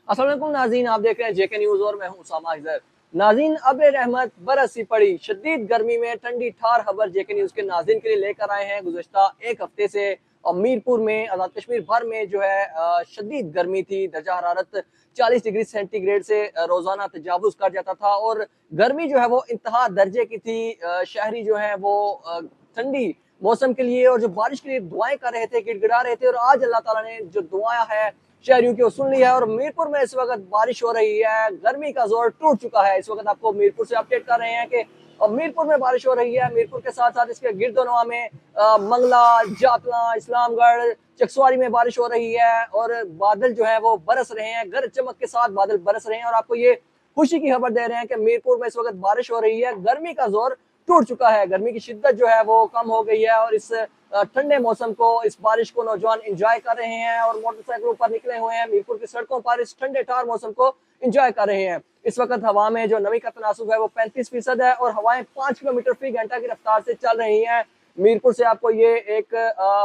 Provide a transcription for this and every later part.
अस्सलाम वालेकुम नाज़रीन, आप देख रहे हैं जेके न्यूज़ और मैं हूं उसामा हिजर। नाज़रीन, अब्र रहमत बरसी पड़ी शदीद गर्मी में ठंडी ठार खबर जेके न्यूज़ के नाज़रीन के लिए लेकर आए हैं। गुज़श्ता एक हफ्ते से मीरपुर में आज़ाद कश्मीर भर में जो है शदीद गर्मी थी। दर्जा हरारत 40 डिग्री सेंटीग्रेड से रोज़ाना तजावुज़ कर जाता था और गर्मी जो है वो इंतहा दर्जे की थी। शहरी जो है वो ठंडी मौसम के लिए और जो बारिश के लिए दुआएं कर रहे थे, गिड़गिड़ा रहे थे, और आज अल्लाह ताला ने जो दुआ है शहरियों की सुन ली है। और मीरपुर में इस वक्त बारिश हो रही है, गर्मी का जोर टूट चुका है। इस वक्त आपको मीरपुर से अपडेट कर रहे हैं कि मीरपुर में बारिश हो रही है। मीरपुर के साथ साथ इसके गिरदोनवा में मंगला, जातला, इस्लामगढ़, चकसवारी में बारिश हो रही है और बादल जो है वो बरस रहे हैं, गरज चमक के साथ बादल बरस रहे हैं। और आपको ये खुशी की खबर दे रहे हैं कि मीरपुर में इस वक्त बारिश हो रही है, गर्मी का जोर टूट चुका है, गर्मी की शिद्दत जो है वो कम हो गई है। और इस ठंडे मौसम को, इस बारिश को नौजवान एंजॉय कर रहे हैं और मोटरसाइकिलों पर निकले हुए हैं। मीरपुर की सड़कों पर इस ठंडे ठार मौसम को एंजॉय कर रहे हैं। इस वक्त हवा में जो नमी का तनासुब है वो 35% है और हवाएं 5 किलोमीटर फी घंटा की रफ्तार से चल रही हैं। मीरपुर से आपको ये एक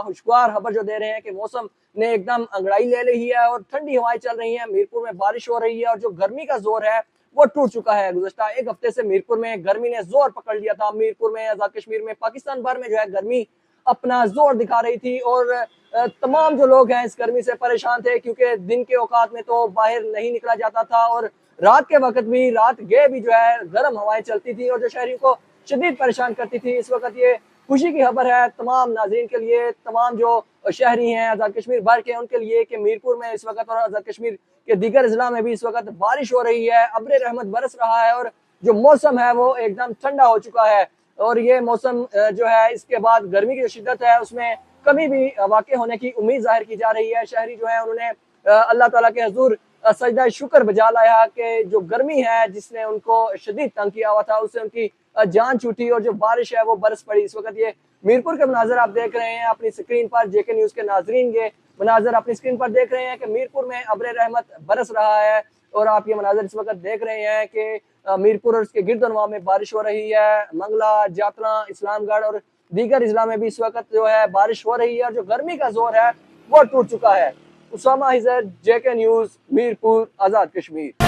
खुशगवार खबर जो दे रहे हैं कि मौसम ने एकदम अंगड़ाई ले ली है और ठंडी हवाएं चल रही हैं। मीरपुर में बारिश हो रही है और जो गर्मी का जोर है वो टूट चुका है। गुज़श्ता एक हफ्ते से मीरपुर में गर्मी ने जोर पकड़ लिया था। मीरपुर में, आजाद कश्मीर में, पाकिस्तान भर में जो है गर्मी अपना जोर दिखा रही थी और तमाम जो लोग हैं इस गर्मी से परेशान थे, क्योंकि दिन के औकात में तो बाहर नहीं निकला जाता था और रात के वक्त भी, रात गए भी जो है गर्म हवाएं चलती थी और जो शहरियों को शदीद परेशान करती थी। इस वक्त ये खुशी की खबर है तमाम नाज़रीन के लिए, तमाम जो शहरी हैं आज़ाद कश्मीर भर के, उनके लिए कि मीरपुर में इस वक्त और आज़ाद कश्मीर के दीगर जिला में भी इस वक्त बारिश हो रही है, अब्र रहमत बरस रहा है और जो मौसम है वो एकदम ठंडा हो चुका है। और ये मौसम जो है इसके बाद गर्मी की जो शिद्दत है उसमें कभी भी वाक़ होने की उम्मीद जाहिर की जा रही है। शहरी जो है उन्होंने अल्लाह ताला के हजूर सजदा शुक्र बजा लाया कि जो गर्मी है जिसने उनको शदीद तंग किया हुआ था उससे उनकी जान छूटी और जो बारिश है वो बरस पड़ी। इस वक्त ये मीरपुर के मनाजर आप देख रहे हैं अपनी स्क्रीन पर, जेके न्यूज़ के नाजरीन ये मनाजर अपनी स्क्रीन पर देख रहे हैं कि मीरपुर में अब्र रहमत बरस रहा है। और आप ये मनाजर इस वक्त देख रहे हैं कि मीरपुर और उसके गिरदनवा में बारिश हो रही है। मंगला, जातला, इस्लामगढ़ और दीगर अजला में भी इस वक्त जो है बारिश हो रही है और जो गर्मी का जोर है वो टूट चुका है। उसामा हिजर, जेके न्यूज़, मीरपुर, आज़ाद कश्मीर।